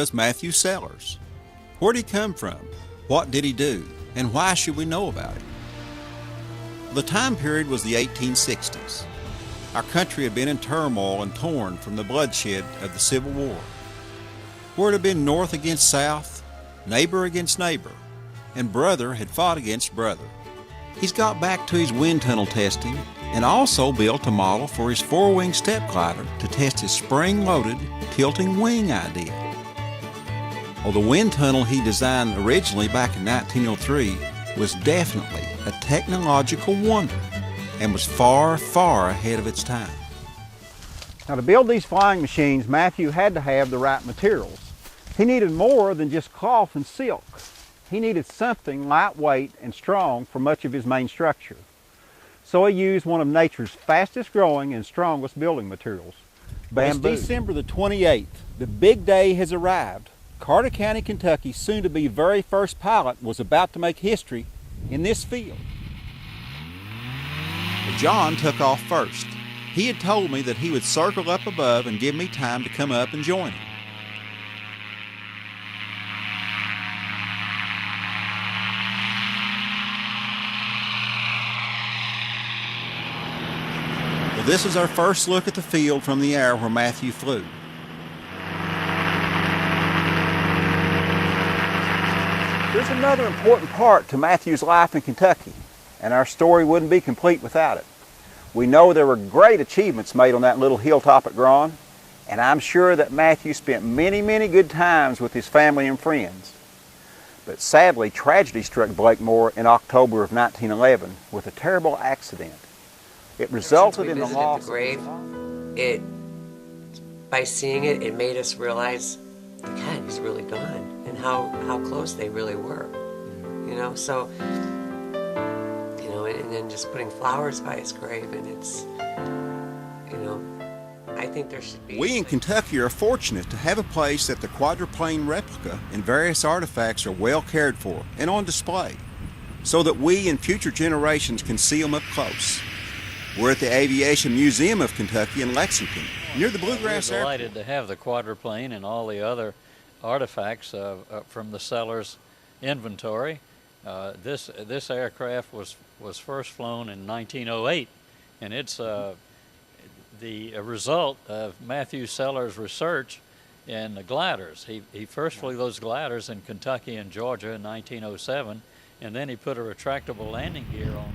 was Matthew Sellers? Where did he come from? What did he do? And why should we know about him? The time period was the 1860s. Our country had been in turmoil and torn from the bloodshed of the Civil War, where it had been North against South, neighbor against neighbor, and brother had fought against brother. He's got back to his wind tunnel testing and also built a model for his four-wing step glider to test his spring-loaded tilting wing idea. Well, the wind tunnel he designed originally back in 1903 was definitely a technological wonder and was far, far ahead of its time. Now, to build these flying machines, Matthew had to have the right materials. He needed more than just cloth and silk. He needed something lightweight and strong for much of his main structure. So he used one of nature's fastest growing and strongest building materials, bamboo. It's December the 28th. The big day has arrived. Carter County, Kentucky's soon-to-be very first pilot was about to make history in this field. But John took off first. He had told me that he would circle up above and give me time to come up and join him. Well, this is our first look at the field from the air where Matthew flew. There's another important part to Matthew's life in Kentucky, and our story wouldn't be complete without it. We know there were great achievements made on that little hilltop at Grawn, and I'm sure that Matthew spent many, many good times with his family and friends. But sadly, tragedy struck Blakemore in October of 1911 with a terrible accident. It resulted in the loss of the grave. By seeing it, it made us realize, God, he's really gone, and how close they really were. You know, so, you know, and then just putting flowers by his grave, and it's, you know, I think there should be... We in Kentucky are fortunate to have a place that the quadruplane replica and various artifacts are well cared for and on display, so that we and future generations can see them up close. We're at the Aviation Museum of Kentucky in Lexington, near the Bluegrass Airport. We're delighted to have the quadruplane and all the other artifacts from the Sellers inventory. This aircraft was first flown in 1908, and it's the result of Matthew Sellers' research in the gliders. He first flew those gliders in Kentucky and Georgia in 1907, and then he put a retractable landing gear on